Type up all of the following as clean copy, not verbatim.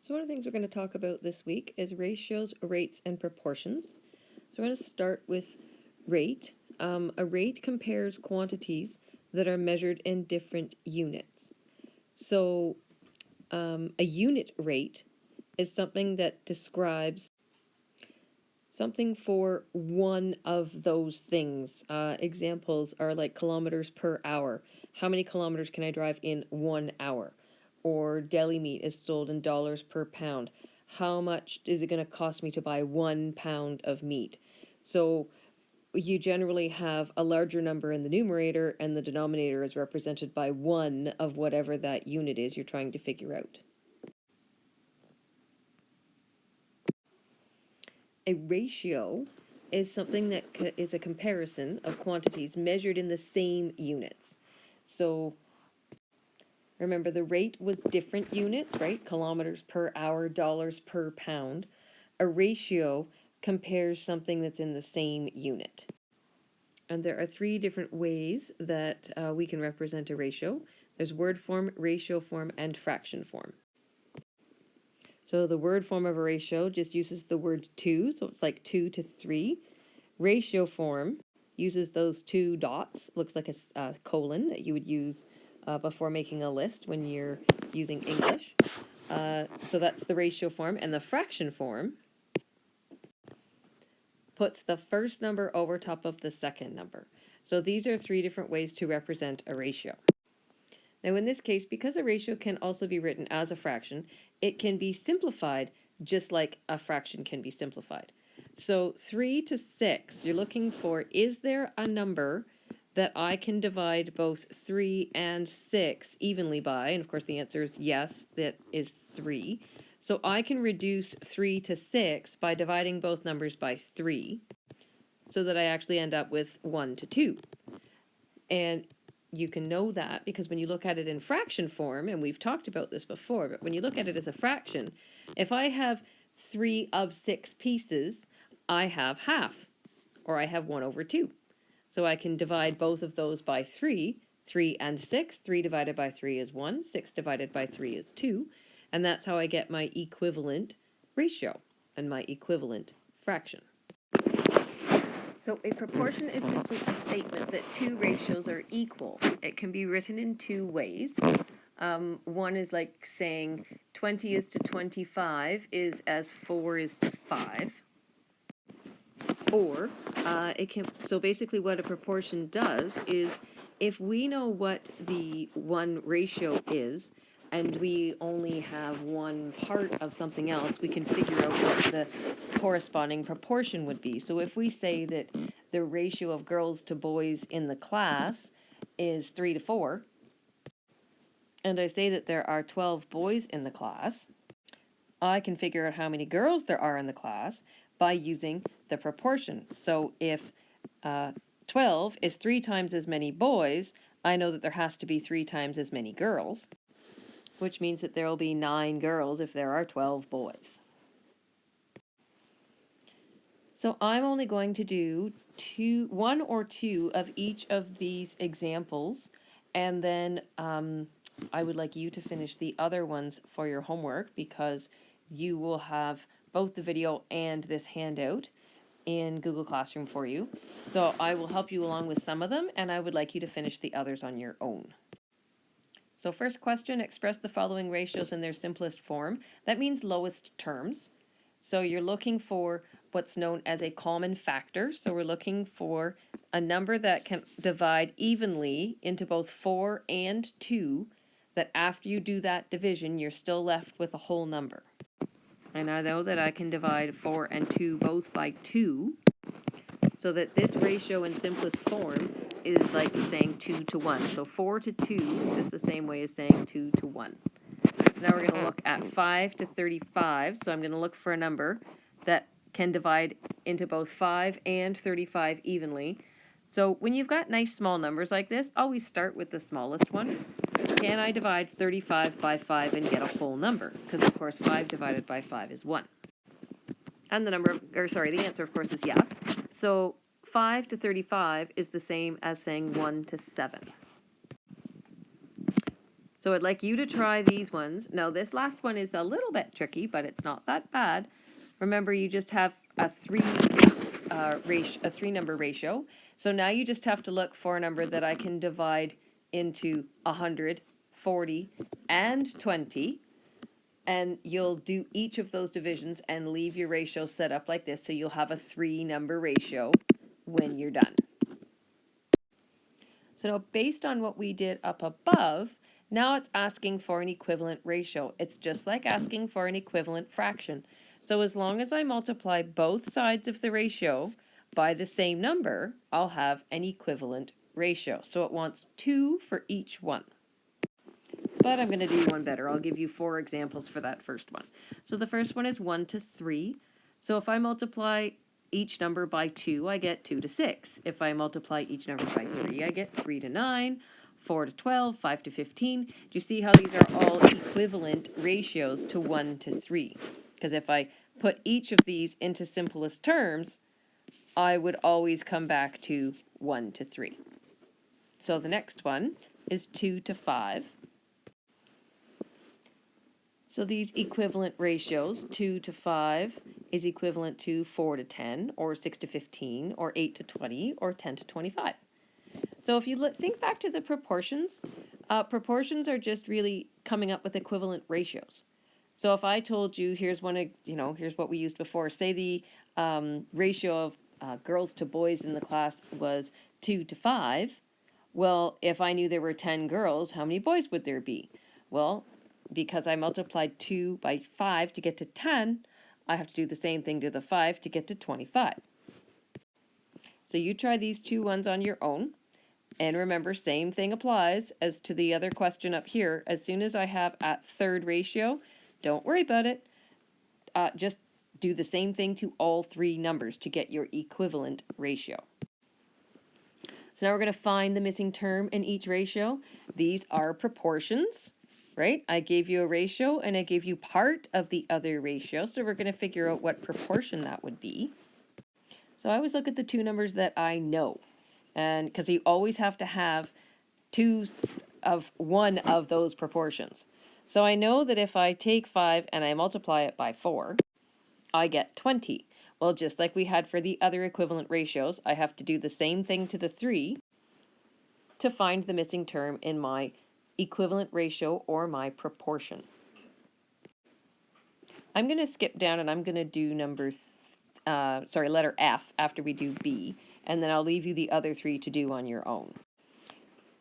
So one of the things we're going to talk about this week is ratios, rates, and proportions. So we're going to start with rate. A rate compares quantities that are measured in different units. So a unit rate is something that describes something for one of those things. Examples are like kilometers per hour. How many kilometers can I drive in 1 hour? Or deli meat is sold in dollars per pound. How much is it going to cost me to buy 1 pound of meat? So you generally have a larger number in the numerator, and the denominator is represented by one of whatever that unit is you're trying to figure out. A ratio is something that is a comparison of quantities measured in the same units. So remember, the rate was different units, right? Kilometers per hour, dollars per pound. A ratio compares something that's in the same unit. And there are three different ways that we can represent a ratio. There's word form, ratio form, and fraction form. So the word form of a ratio just uses the word 2, so it's like 2 to 3. Ratio form uses those two dots, looks like a colon that you would use before making a list when you're using English. So that's the ratio form. And the fraction form puts the first number over top of the second number. So these are three different ways to represent a ratio. Now in this case, because a ratio can also be written as a fraction, it can be simplified just like a fraction can be simplified. So 3 to 6, you're looking for, is there a number that I can divide both 3 and 6 evenly by? And of course the answer is yes, that is 3. So I can reduce 3 to 6 by dividing both numbers by 3, so that I actually end up with 1 to 2. And you can know that because when you look at it in fraction form, and we've talked about this before, but when you look at it as a fraction, if I have 3 of 6 pieces, I have half, or I have 1 over 2. So I can divide both of those by 3. 3 and 6, 3 divided by 3 is 1, 6 divided by 3 is 2, and that's how I get my equivalent ratio and my equivalent fraction. So a proportion is simply a statement that two ratios are equal. It can be written in two ways. One is like saying 20 is to 25 is as 4 is to 5. Or it can, so basically what a proportion does is if we know what the one ratio is, and we only have one part of something else, we can figure out what the corresponding proportion would be. So if we say that the ratio of girls to boys in the class is 3 to 4, and I say that there are 12 boys in the class, I can figure out how many girls there are in the class by using the proportion. So if 12 is 3 times as many boys, I know that there has to be 3 times as many girls, which means that there will be 9 girls if there are 12 boys. So I'm only going to do 1 or 2 of each of these examples, and then I would like you to finish the other ones for your homework because you will have both the video and this handout in Google Classroom for you. So I will help you along with some of them, and I would like you to finish the others on your own. So first question, express the following ratios in their simplest form. That means lowest terms. So you're looking for what's known as a common factor. So we're looking for a number that can divide evenly into both 4 and 2, that after you do that division, you're still left with a whole number. And I know that I can divide 4 and 2 both by 2, so that this ratio in simplest form is like saying 2 to 1. So 4 to 2 is just the same way as saying 2 to 1. So now we're going to look at 5 to 35. So I'm going to look for a number that can divide into both 5 and 35 evenly. So when you've got nice small numbers like this, always start with the smallest one. Can I divide 35 by 5 and get a whole number? Because of course 5 divided by 5 is 1. And the answer of course is yes. So 5 to 35 is the same as saying 1 to 7. So I'd like you to try these ones. Now this last one is a little bit tricky, but it's not that bad. Remember, you just have a three number ratio. So now you just have to look for a number that I can divide into 100, 40, and 20. And you'll do each of those divisions and leave your ratio set up like this, so you'll have a 3-number ratio when you're done. So now, based on what we did up above, now it's asking for an equivalent ratio. It's just like asking for an equivalent fraction. So as long as I multiply both sides of the ratio by the same number, I'll have an equivalent ratio. So it wants 2 for each one. But I'm going to do one better. I'll give you 4 examples for that first one. So the first one is 1 to 3. So if I multiply each number by 2, I get 2 to 6. If I multiply each number by 3, I get 3 to 9, 4 to 12, 5 to 15. Do you see how these are all equivalent ratios to 1 to 3? Because if I put each of these into simplest terms, I would always come back to 1 to 3. So the next one is 2 to 5. So these equivalent ratios, 2 to 5 is equivalent to 4 to 10, or 6 to 15, or 8 to 20, or 10 to 25. So if you think back to the proportions, proportions are just really coming up with equivalent ratios. So if I told you, here's here's what we used before. Say the ratio of girls to boys in the class was 2 to 5. Well, if I knew there were 10 girls, how many boys would there be? Well, because I multiplied 2 by 5 to get to 10, I have to do the same thing to the 5 to get to 25. So you try these 2 ones on your own. And remember, same thing applies as to the other question up here. As soon as I have at third ratio, don't worry about it. Just do the same thing to all 3 numbers to get your equivalent ratio. So now we're going to find the missing term in each ratio. These are proportions. Right? I gave you a ratio and I gave you part of the other ratio. So we're going to figure out what proportion that would be. So I always look at the 2 numbers that I know. And because you always have to have 2 of one of those proportions. So I know that if I take 5 and I multiply it by 4, I get 20. Well, just like we had for the other equivalent ratios, I have to do the same thing to the 3 to find the missing term in my equivalent ratio or my proportion. I'm going to skip down and I'm going to do letter F after we do B, and then I'll leave you the other 3 to do on your own.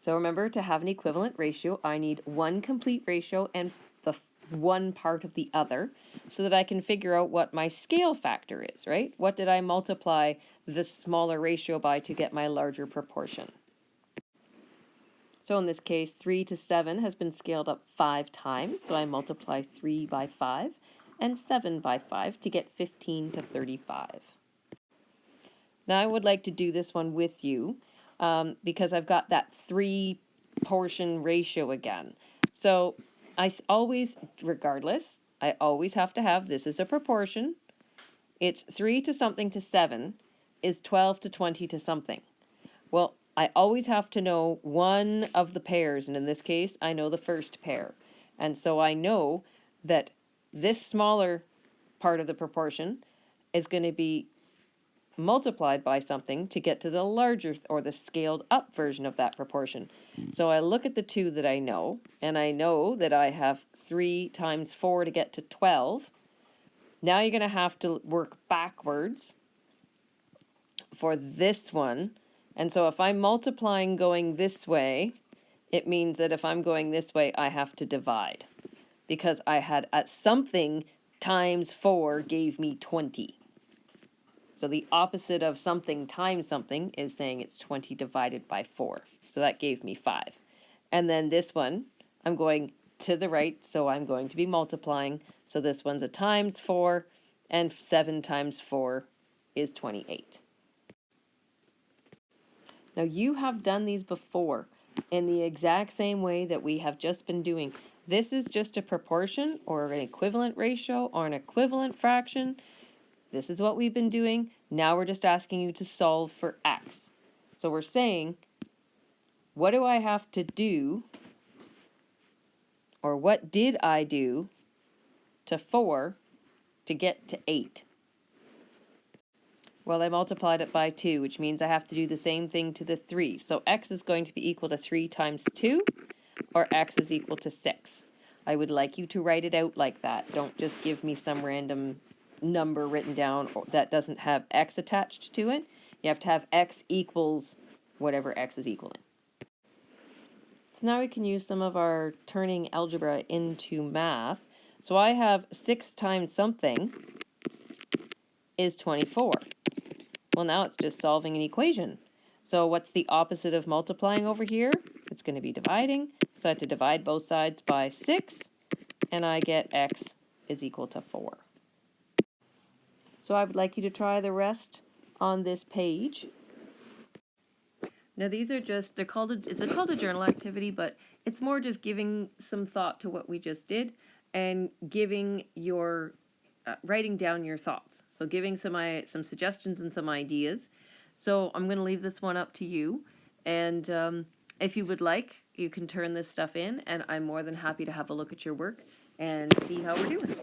So remember, to have an equivalent ratio, I need one complete ratio and the one part of the other so that I can figure out what my scale factor is, right? What did I multiply the smaller ratio by to get my larger proportion? So in this case, 3 to 7 has been scaled up 5 times, so I multiply 3 by 5 and 7 by 5 to get 15 to 35. Now I would like to do this one with you because I've got that 3 portion ratio again. So I always have to have, this is a proportion, it's 3 to something to 7 is 12 to 20 to something. Well, I always have to know one of the pairs, and in this case, I know the first pair. And so I know that this smaller part of the proportion is going to be multiplied by something to get to the larger or the scaled up version of that proportion. So I look at the 2 that I know, and I know that I have 3 times 4 to get to 12. Now you're going to have to work backwards for this one. And so if I'm multiplying going this way, it means that if I'm going this way, I have to divide. Because I had something times 4 gave me 20. So the opposite of something times something is saying it's 20 divided by 4. So that gave me 5. And then this one, I'm going to the right, so I'm going to be multiplying. So this one's a times 4, and 7 times 4 is 28. Now you have done these before in the exact same way that we have just been doing. This is just a proportion or an equivalent ratio or an equivalent fraction. This is what we've been doing. Now we're just asking you to solve for x. So we're saying, what do I have to do or what did I do to 4 to get to 8? Well, I multiplied it by 2, which means I have to do the same thing to the 3. So x is going to be equal to 3 times 2, or x is equal to 6. I would like you to write it out like that. Don't just give me some random number written down that doesn't have x attached to it. You have to have x equals whatever x is equaling. So now we can use some of our turning algebra into math. So I have 6 times something is 24. Well, now it's just solving an equation. So what's the opposite of multiplying over here? It's going to be dividing. So I have to divide both sides by 6, and I get x is equal to 4. So I would like you to try the rest on this page. Now these are just, it's called a journal activity, but it's more just giving some thought to what we just did and giving your, writing down your thoughts. So giving some suggestions and some ideas. So I'm going to leave this one up to you. And if you would like, you can turn this stuff in, and I'm more than happy to have a look at your work and see how we're doing.